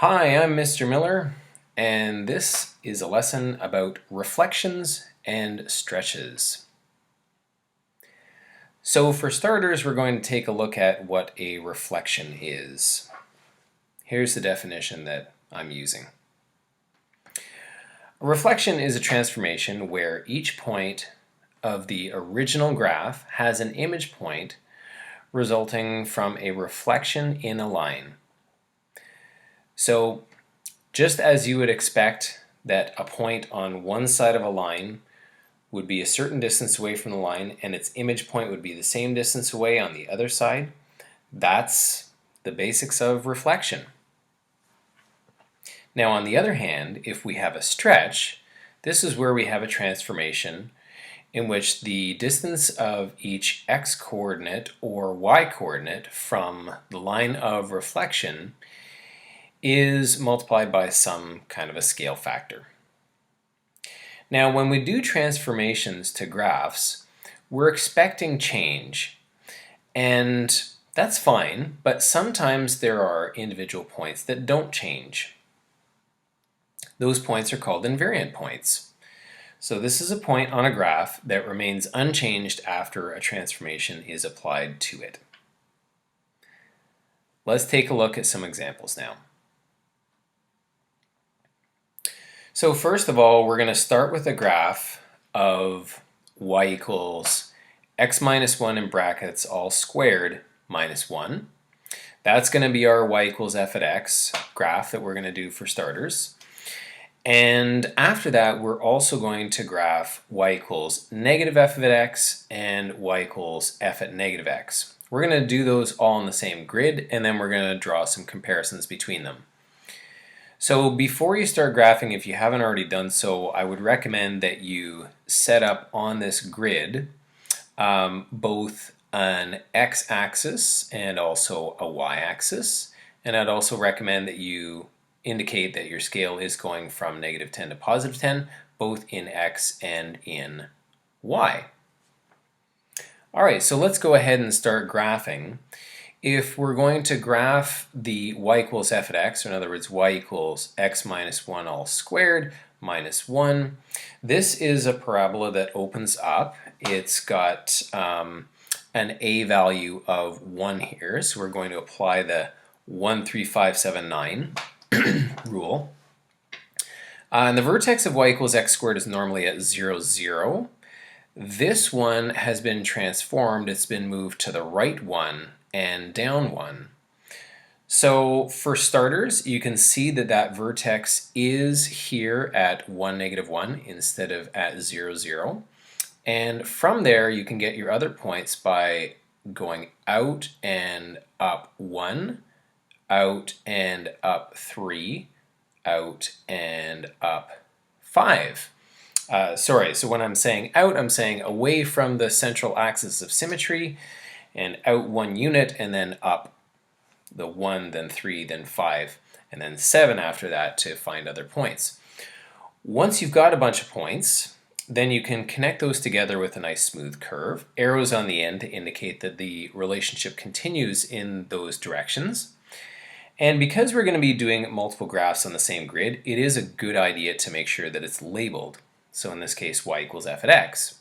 Hi, I'm Mr. Miller, and this is a lesson about reflections and stretches. So for starters, we're going to take a look at what a reflection is. Here's the definition that I'm using. A reflection is a transformation where each point of the original graph has an image point resulting from a reflection in a line. So just as you would expect that a point on one side of a line would be a certain distance away from the line and its image point would be the same distance away on the other side, that's the basics of reflection. Now on the other hand, if we have a stretch, this is where we have a transformation in which the distance of each x coordinate or y coordinate from the line of reflection is multiplied by some kind of a scale factor. Now when we do transformations to graphs, we're expecting change, and that's fine, but sometimes there are individual points that don't change. Those points are called invariant points. So this is a point on a graph that remains unchanged after a transformation is applied to it. Let's take a look at some examples now. So first of all, we're going to start with a graph of y equals x minus 1 in brackets all squared minus 1. That's going to be our y equals f at x graph that we're going to do for starters. And after that, we're also going to graph y equals negative f of x and y equals f at negative x. We're going to do those all in the same grid, and then we're going to draw some comparisons between them. So before you start graphing, if you haven't already done so, I would recommend that you set up on this grid both an x-axis and also a y-axis. And I'd also recommend that you indicate that your scale is going from negative 10 to positive 10, both in x and in y. Alright, so let's go ahead and start graphing. If we're going to graph the y equals f at x, or in other words y equals x minus 1 all squared minus 1, this is a parabola that opens up. It's got an a value of 1 here, so we're going to apply the 1, 3, 5, 7, 9 rule. And the vertex of y equals x squared is normally at 0, 0. This one has been transformed. It's been moved to the right one and down 1. So for starters, you can see that that vertex is here at 1, negative 1 instead of at 0, 0. And from there, you can get your other points by going out and up 1, out and up 3, out and up 5. So when I'm saying out, I'm saying away from the central axis of symmetry, and out 1 unit, and then up the 1, then 3, then 5, and then 7 after that to find other points. Once you've got a bunch of points, then you can connect those together with a nice smooth curve. Arrows on the end to indicate that the relationship continues in those directions. And because we're going to be doing multiple graphs on the same grid, it is a good idea to make sure that it's labeled. So in this case, y equals f at x.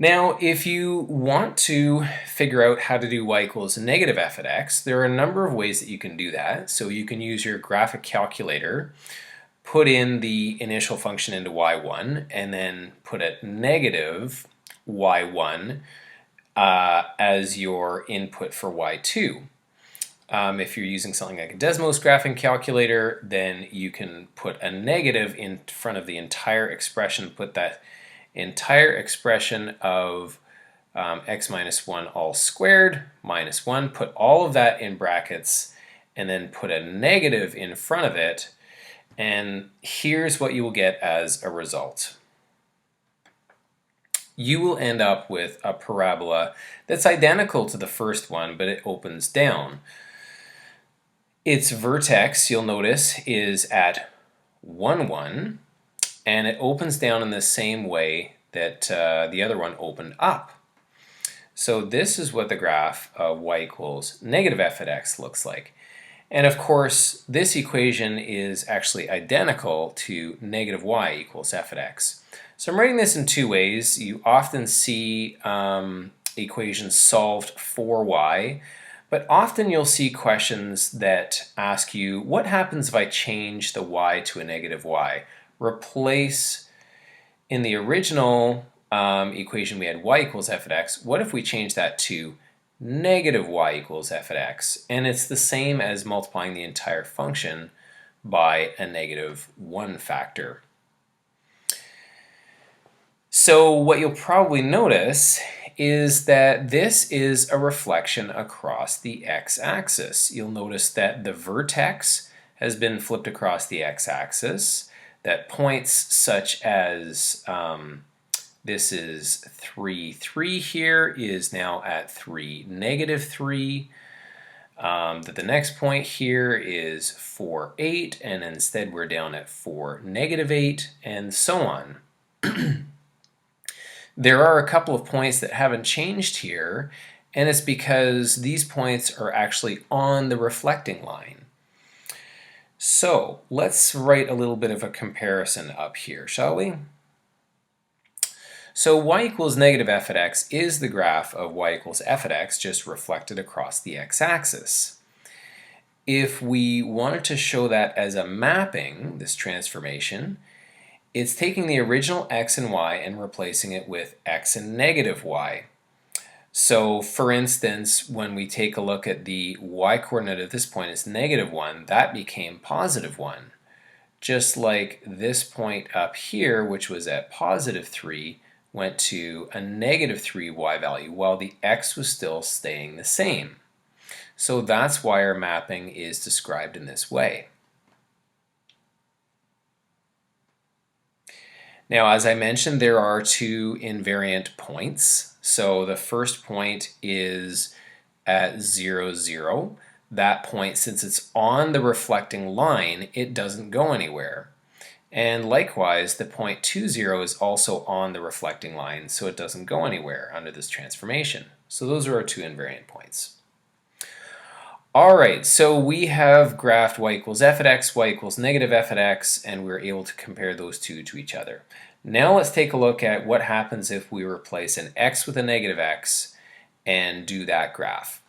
Now, if you want to figure out how to do y equals negative f at x, there are a number of ways that you can do that. So you can use your graphic calculator, put in the initial function into y1, and then put a negative y1 as your input for y2. If you're using something like a Desmos graphing calculator, then you can put a negative in front of the entire expression, put that entire expression of x minus 1 all squared minus 1, put all of that in brackets, and then put a negative in front of it, and here's what you will get as a result. You will end up with a parabola that's identical to the first one, but it opens down. Its vertex, you'll notice, is at 1, 1, and it opens down in the same way that the other one opened up. So this is what the graph of y equals negative f at x looks like. And of course, this equation is actually identical to negative y equals f of x. So I'm writing this in two ways. You often see equations solved for y, but often you'll see questions that ask you, what happens if I change the y to a negative y? Replace, in the original equation we had y equals f of x, what if we change that to negative y equals f of x? And it's the same as multiplying the entire function by a negative 1 factor. So what you'll probably notice is that this is a reflection across the x-axis. You'll notice that the vertex has been flipped across the x-axis, that points such as this is 3, 3 here is now at 3, negative 3. That the next point here is 4, 8, and instead we're down at 4, negative 8, and so on. There are a couple of points that haven't changed here, and it's because these points are actually on the reflecting line. So let's write a little bit of a comparison up here, shall we? So y equals negative f of x is the graph of y equals f of x just reflected across the x-axis. If we wanted to show that as a mapping, this transformation, it's taking the original x and y and replacing it with x and negative y. So for instance, when we take a look at the y-coordinate at this point is negative 1, that became positive 1. Just like this point up here, which was at positive 3, went to a negative 3 y value, while the x was still staying the same. So that's why our mapping is described in this way. Now, as I mentioned, there are two invariant points. So the first point is at 0, 0. That point, since it's on the reflecting line, it doesn't go anywhere. And likewise, the point 2, 0 is also on the reflecting line, so it doesn't go anywhere under this transformation. So those are our two invariant points. All right, so we have graphed y equals f of x, y equals negative f of x, and we're able to compare those two to each other. Now let's take a look at what happens if we replace an x with a negative x and do that graph.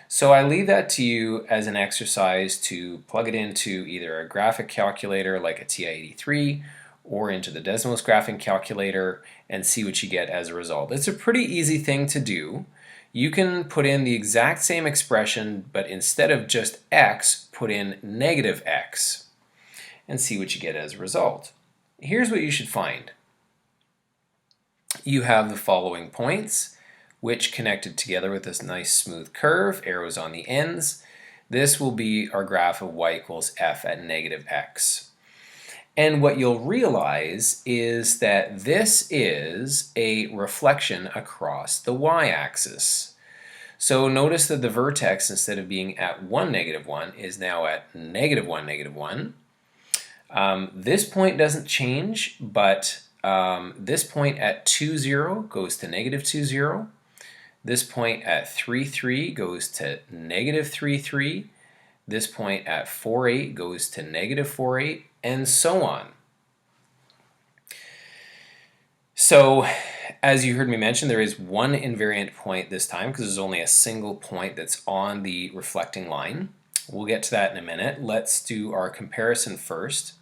So I leave that to you as an exercise to plug it into either a graphic calculator like a TI-83 or into the Desmos graphing calculator and see what you get as a result. It's a pretty easy thing to do. You can put in the exact same expression, but instead of just x, put in negative x and see what you get as a result. Here's what you should find. You have the following points, which connected together with this nice smooth curve, arrows on the ends. This will be our graph of y equals f at negative x. And what you'll realize is that this is a reflection across the y-axis. So notice that the vertex, instead of being at 1, negative 1, is now at negative 1, negative 1. This point doesn't change, but this point at 2, 0 goes to negative 2, 0. This point at 3, 3 goes to negative 3, 3. This point at 4, 8 goes to negative 4, 8, and so on. So, as you heard me mention, there is one invariant point this time because there's only a single point that's on the reflecting line. We'll get to that in a minute. Let's do our comparison first.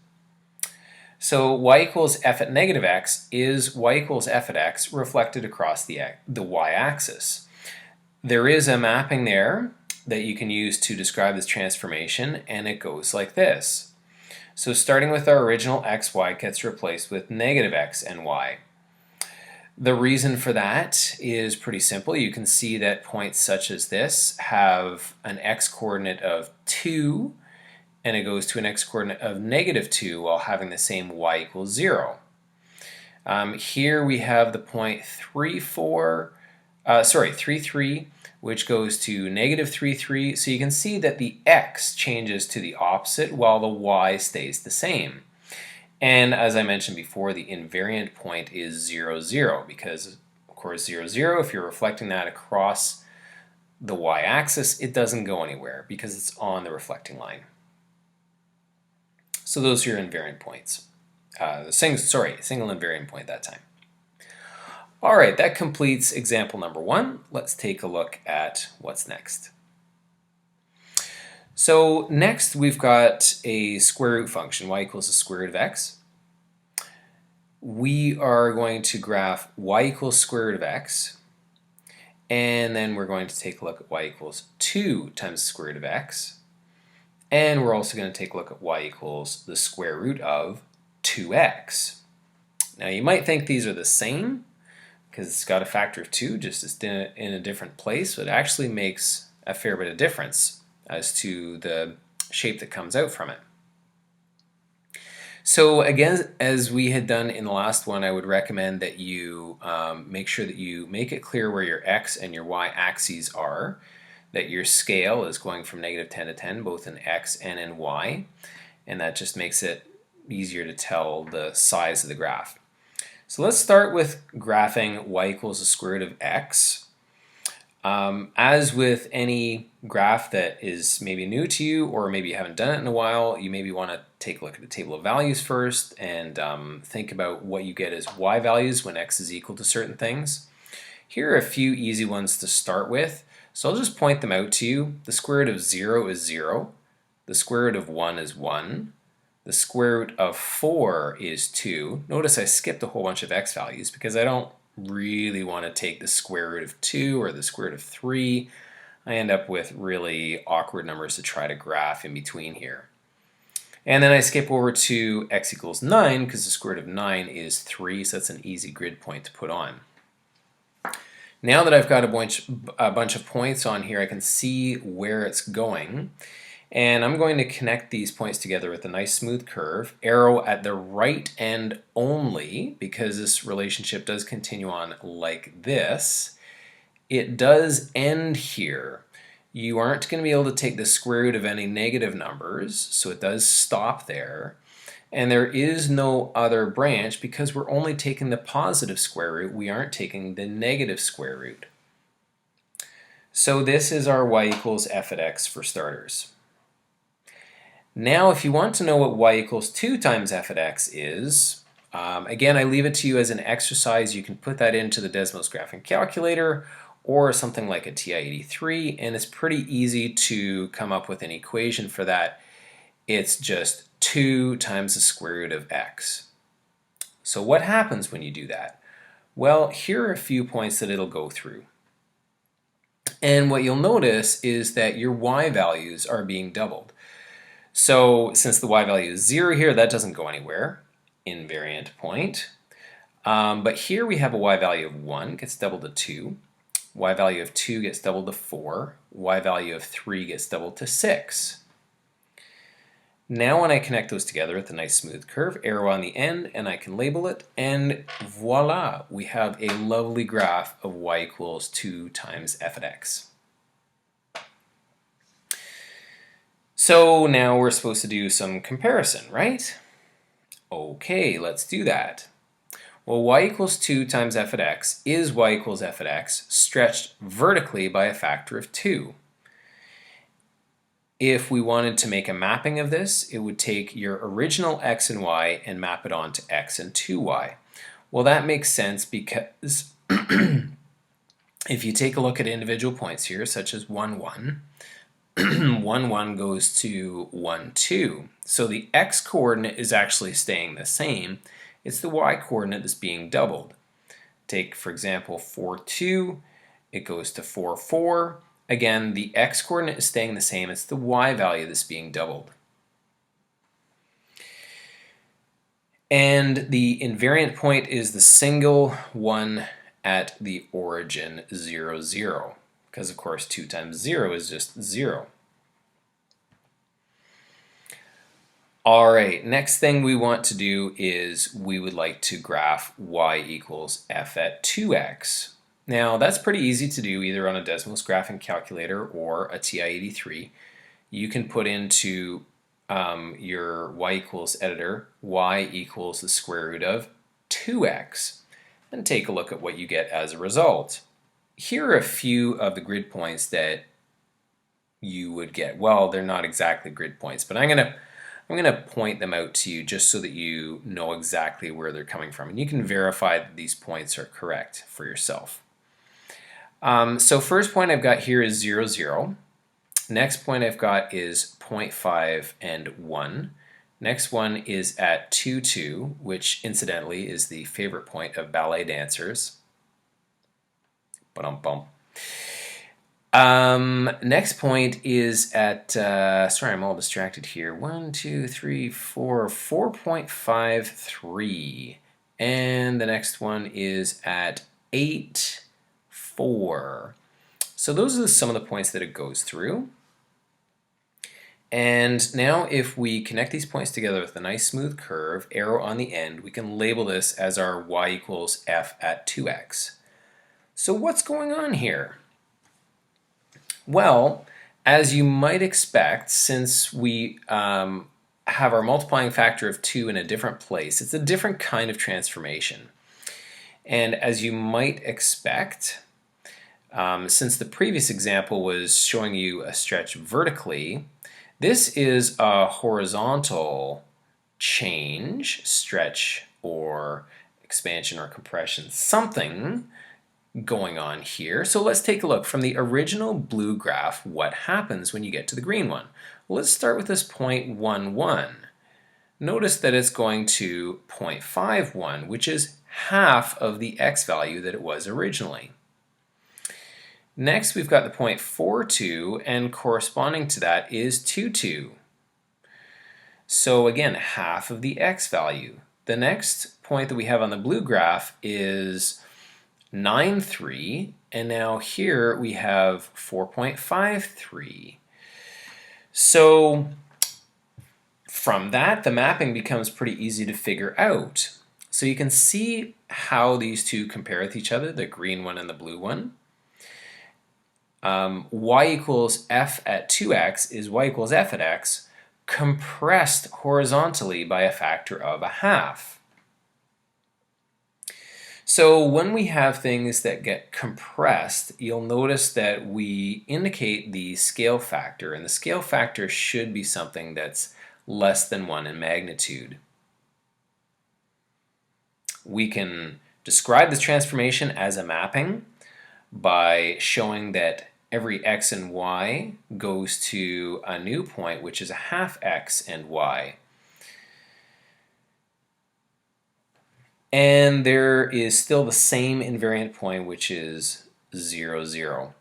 So y equals f at negative x is y equals f at x reflected across the y-axis. There is a mapping there that you can use to describe this transformation, and it goes like this. So starting with our original xy gets replaced with negative x and y. The reason for that is pretty simple. You can see that points such as this have an x-coordinate of 2, and it goes to an x-coordinate of negative 2 while having the same y equals 0. Here we have the point 3, 3, which goes to negative 3, 3. So you can see that the x changes to the opposite while the y stays the same. And as I mentioned before, the invariant point is 0, 0 because, of course, 0, 0, if you're reflecting that across the y-axis, it doesn't go anywhere because it's on the reflecting line. So those are your invariant points. Single invariant point that time. All right, that completes example number 1. Let's take a look at what's next. So next we've got a square root function, y equals the square root of x. We are going to graph y equals square root of x, and then we're going to take a look at y equals 2 times the square root of x, and we're also going to take a look at y equals the square root of 2x. Now you might think these are the same because it's got a factor of 2, just it's in a different place, but it actually makes a fair bit of difference as to the shape that comes out from it. So again, as we had done in the last one, I would recommend that you make sure that you make it clear where your x and your y axes are, that your scale is going from -10 to 10, both in x and in y, and that just makes it easier to tell the size of the graph. So let's start with graphing y equals the square root of x. As with any graph that is maybe new to you, or maybe you haven't done it in a while, you maybe want to take a look at the table of values first and think about what you get as y values when x is equal to certain things. Here are a few easy ones to start with, so I'll just point them out to you. The square root of 0 is 0, the square root of 1 is 1, the square root of 4 is 2. Notice I skipped a whole bunch of x values because I don't really want to take the square root of 2 or the square root of 3. I end up with really awkward numbers to try to graph in between here. And then I skip over to x equals 9 because the square root of 9 is 3, so that's an easy grid point to put on. Now that I've got a bunch of points on here, I can see where it's going. And I'm going to connect these points together with a nice smooth curve, arrow at the right end only, because this relationship does continue on like this. It does end here. You aren't going to be able to take the square root of any negative numbers, so it does stop there. And there is no other branch because we're only taking the positive square root, we aren't taking the negative square root. So this is our y equals f at x for starters. Now if you want to know what y equals 2 times f at x is, again I leave it to you as an exercise. You can put that into the Desmos graphing calculator or something like a TI-83, and it's pretty easy to come up with an equation for that. It's just 2 times the square root of x. So what happens when you do that? Well, here are a few points that it'll go through. And what you'll notice is that your y values are being doubled. So since the y value is 0 here, that doesn't go anywhere, invariant point. But here we have a y value of 1 gets doubled to 2, y value of 2 gets doubled to 4, y value of 3 gets doubled to 6. Now when I connect those together with a nice smooth curve, arrow on the end, and I can label it, and voila, we have a lovely graph of y equals 2 times f at x. So now we're supposed to do some comparison, right? Okay, let's do that. Well, y equals 2 times f at x is y equals f at x stretched vertically by a factor of 2. If we wanted to make a mapping of this, it would take your original x and y and map it onto x and 2y. Well, that makes sense because if you take a look at individual points here, such as 1, 1, 1, 1 goes to 1, 2. So the x coordinate is actually staying the same. It's the y coordinate that's being doubled. Take, for example, 4, 2. It goes to 4, 4. Again, the x coordinate is staying the same. It's the y value that's being doubled. And the invariant point is the single one at the origin 0, 0. Because, of course, 2 times 0 is just 0. All right, next thing we want to do is we would like to graph y equals f at 2x. Now, that's pretty easy to do either on a Desmos graphing calculator or a TI-83. You can put into your y equals editor, y equals the square root of 2x, and take a look at what you get as a result. here are a few of the grid points that you would get. Well, they're not exactly grid points, but I'm gonna point them out to you just so that you know exactly where they're coming from, and you can verify that these points are correct for yourself. So first point I've got here is 0, 0. Next point I've got is 0.5 and 1. Next one is at 2, 2, which incidentally is the favorite point of ballet dancers. Ba-dum-bum. Next point is at, sorry, I'm all distracted here. 1, 2, 3, 4, 4.53. And the next one is at 8, 4. So those are some of the points that it goes through. And now if we connect these points together with a nice smooth curve, arrow on the end, we can label this as our y equals f at 2x. So what's going on here? Well, as you might expect, since we have our multiplying factor of 2 in a different place, it's a different kind of transformation. And as you might expect, since the previous example was showing you a stretch vertically, this is a horizontal change, stretch or expansion or compression, something going on here. So let's take a look. From the original blue graph, what happens when you get to the green one? Well, let's start with this 0.11. Notice that it's going to 0.51, which is half of the x value that it was originally. Next, we've got the 0.42, and corresponding to that is 22. So again, half of the x value. The next point that we have on the blue graph is 9.3, and now here we have 4.53. So from that, the mapping becomes pretty easy to figure out. So you can see how these two compare with each other, the green one and the blue one. Y equals f at 2x is y equals f at x compressed horizontally by a factor of a half. So when we have things that get compressed, you'll notice that we indicate the scale factor, and the scale factor should be something that's less than 1 in magnitude. We can describe this transformation as a mapping by showing that every x and y goes to a new point, which is a half x and y. And there is still the same invariant point, which is 0, 0.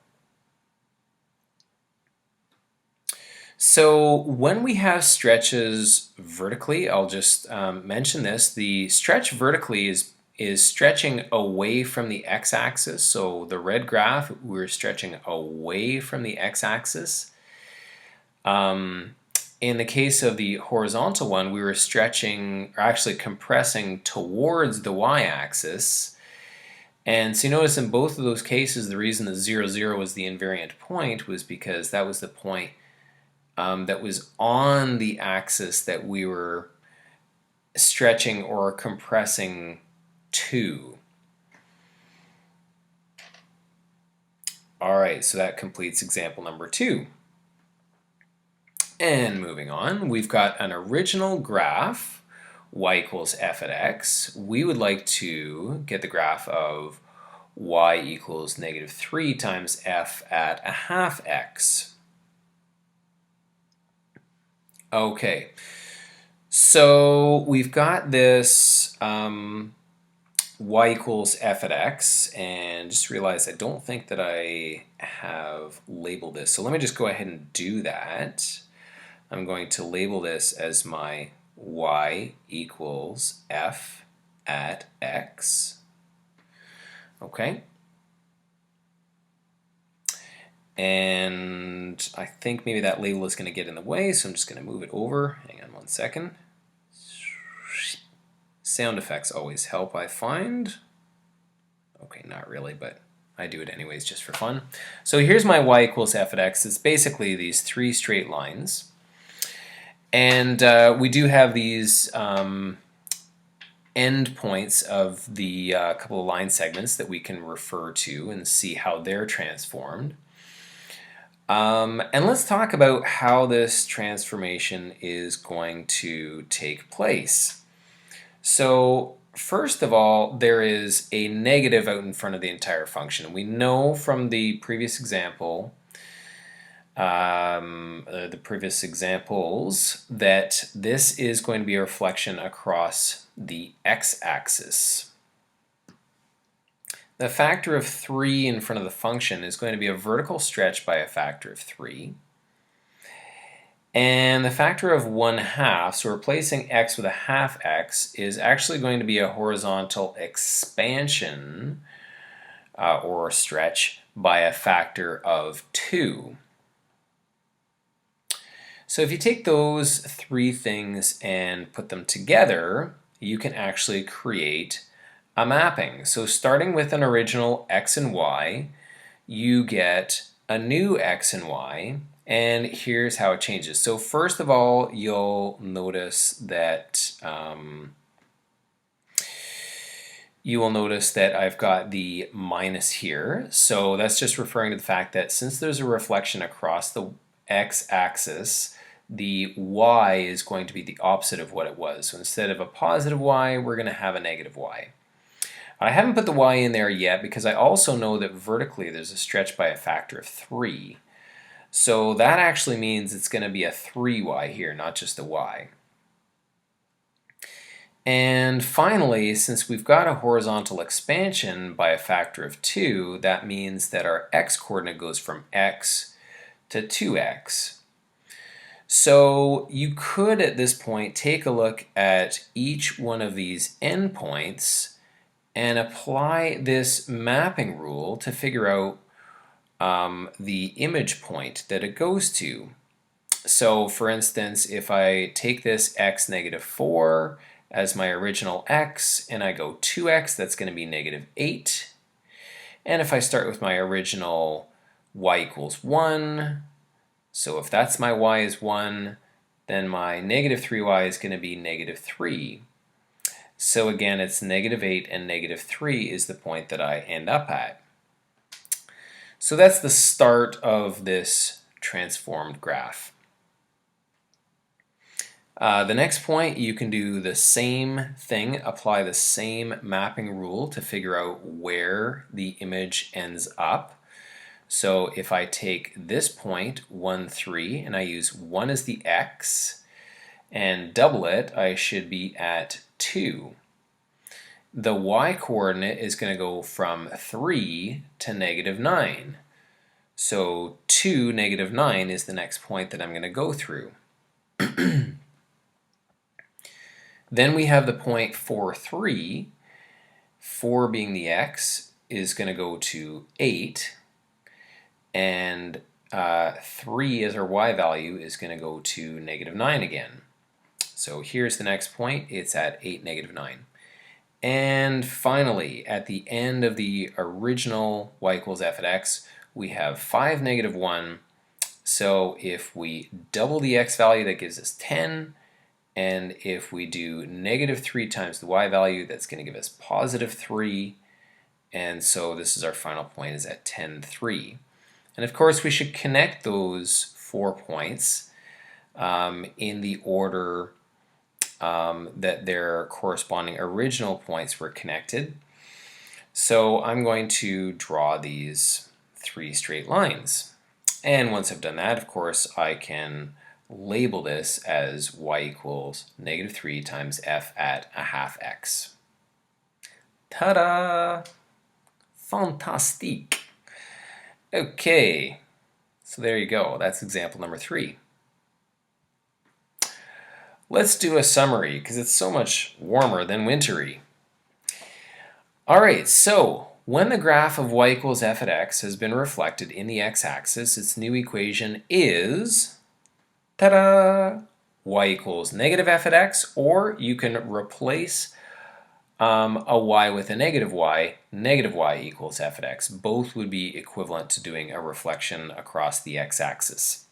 So when we have stretches vertically, I'll just mention this, the stretch vertically is stretching away from the x-axis. So the red graph, we're stretching away from the x-axis. In the case of the horizontal one, we were stretching, or actually compressing towards the y-axis. And so you notice in both of those cases, the reason that 0, 0 was the invariant point was because that was the point that was on the axis that we were stretching or compressing to. All right, so that completes example number 2. And moving on, we've got an original graph, y equals f at x. We would like to get the graph of y equals -3 times f at a half x. Okay, so we've got this y equals f at x, and just realized I don't think that I have labeled this. So let me just go ahead and do that. I'm going to label this as my y equals f at x. Okay. And I think maybe that label is going to get in the way, so I'm just going to move it over. Hang on one second. Sound effects always help, I find. Okay, not really, but I do it anyways just for fun. So here's my y equals f at x. It's basically these 3 straight lines. And we do have these endpoints of the couple of line segments that we can refer to and see how they're transformed. And let's talk about how this transformation is going to take place. So first of all, there is a negative out in front of the entire function. We know from the previous example, the previous examples, that this is going to be a reflection across the x-axis. The factor of 3 in front of the function is going to be a vertical stretch by a factor of 3. And the factor of 1/2, so replacing x with a half x, is actually going to be a horizontal expansion or stretch by a factor of 2. So if you take those three things and put them together, you can actually create a mapping. So starting with an original x and y, you get a new x and y, and here's how it changes. So first of all, you'll notice that I've got the minus here. So that's just referring to the fact that since there's a reflection across the x-axis, the y is going to be the opposite of what it was. So instead of a positive y, we're going to have a negative y. I haven't put the y in there yet because I also know that vertically there's a stretch by a factor of 3. So that actually means it's going to be a 3y here, not just a y. And finally, since we've got a horizontal expansion by a factor of 2, that means that our x-coordinate goes from x to 2x. So you could at this point take a look at each one of these endpoints and apply this mapping rule to figure out the image point that it goes to. So for instance, if I take this x negative 4 as my original x and I go 2x, that's going to be negative 8. And if I start with my original y equals 1, so if that's my y is 1, then my negative 3y is going to be negative 3. So again, it's negative 8 and negative 3 is the point that I end up at. So that's the start of this transformed graph. The next point, you can do the same thing, apply the same mapping rule to figure out where the image ends up. So if I take this point, 1, 3, and I use 1 as the x, and double it, I should be at 2. The y-coordinate is going to go from 3 to negative 9. So 2, negative 9 is the next point that I'm going to go through. Then we have the point 4, 3. 4 being the x is going to go to 8. And 3 as our y value is going to go to negative 9 again. So here's the next point. It's at 8, negative 9. And finally, at the end of the original y equals f at x, we have 5, negative 1. So if we double the x value, that gives us 10. And if we do negative 3 times the y value, that's going to give us positive 3. And so this is our final point, is at 10, 3. And of course, we should connect those 4 points in the order that their corresponding original points were connected. So I'm going to draw these 3 straight lines. And once I've done that, of course, I can label this as y equals negative 3 times f at a half x. Ta-da! Fantastique! Okay, so there you go. That's example number 3. Let's do a summary because it's so much warmer than wintry. All right, so when the graph of y equals f at x has been reflected in the x-axis, its new equation is, ta-da, y equals negative f at x, or you can replace a y with a negative y equals f at x. Both would be equivalent to doing a reflection across the x-axis.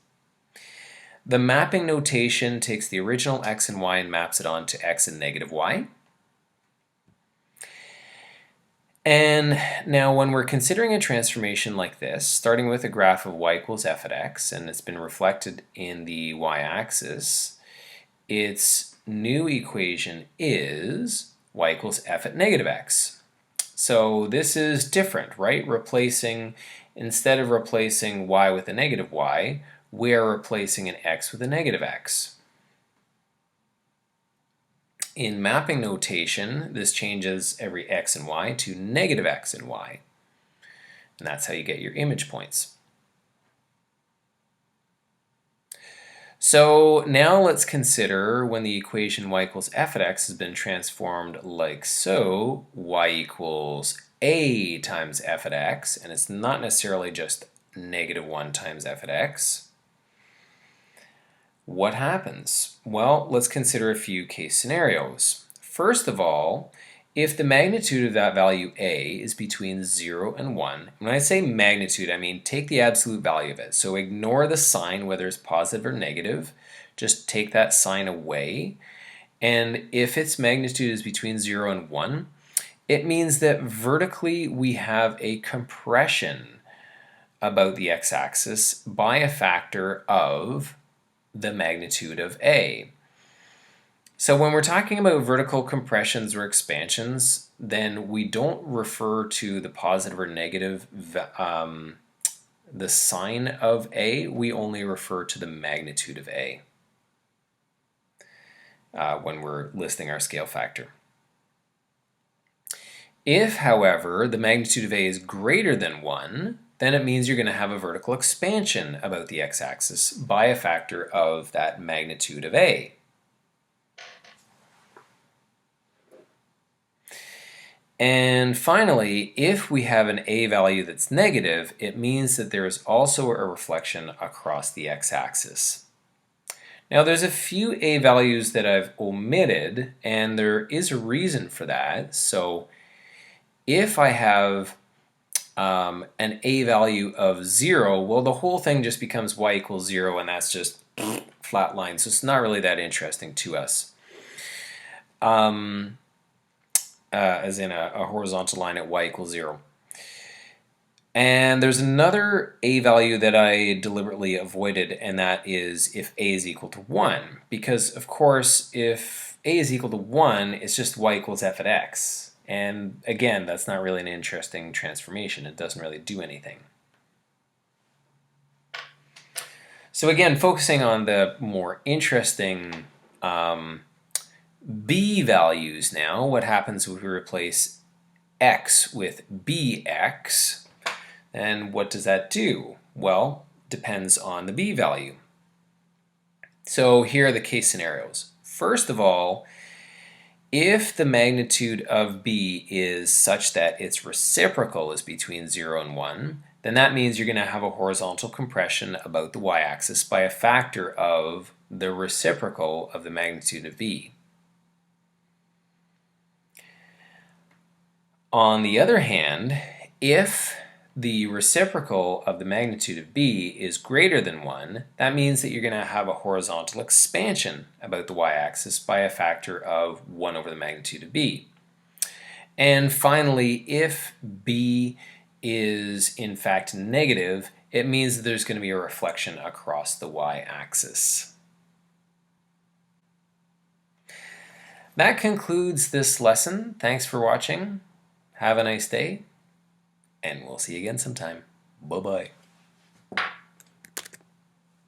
The mapping notation takes the original x and y and maps it onto x and negative y. And now when we're considering a transformation like this, starting with a graph of y equals f at x, and it's been reflected in the y-axis, its new equation is y equals f at negative x. So this is different, right? Instead of replacing y with a negative y, we are replacing an x with a negative x. In mapping notation, this changes every x and y to negative x and y. And that's how you get your image points. So now let's consider when the equation y equals f at x has been transformed like so, y equals a times f at x, and it's not necessarily just -1 times f at x. What happens? Well, let's consider a few case scenarios. First of all, if the magnitude of that value a is between 0 and 1, when I say magnitude, I mean take the absolute value of it. So ignore the sign, whether it's positive or negative. Just take that sign away. And if its magnitude is between 0 and 1, it means that vertically we have a compression about the x-axis by a factor of the magnitude of a. So when we're talking about vertical compressions or expansions, then we don't refer to the positive or negative, the sign of a, we only refer to the magnitude of a when we're listing our scale factor. If, however, the magnitude of a is greater than 1, then it means you're going to have a vertical expansion about the x-axis by a factor of that magnitude of a. And finally, if we have an a value that's negative, it means that there is also a reflection across the x-axis. Now there's a few a values that I've omitted, and there is a reason for that. So if I have an a value of 0, well, the whole thing just becomes y equals 0, and that's just flat line, so it's not really that interesting to us. As in a horizontal line at y equals 0. And there's another a value that I deliberately avoided, and that is if a is equal to 1. Because, of course, if a is equal to 1, it's just y equals f at x. And again, that's not really an interesting transformation. It doesn't really do anything. So again, focusing on the more interesting b values now, what happens if we replace x with bx? And what does that do? Well, depends on the b value. So here are the case scenarios. First of all, if the magnitude of b is such that its reciprocal is between 0 and 1, then that means you're going to have a horizontal compression about the y-axis by a factor of the reciprocal of the magnitude of b. On the other hand, if the reciprocal of the magnitude of b is greater than 1, that means that you're going to have a horizontal expansion about the y-axis by a factor of 1 over the magnitude of b. And finally, if b is in fact negative, it means that there's going to be a reflection across the y-axis. That concludes this lesson. Thanks for watching. Have a nice day, and we'll see you again sometime. Bye-bye.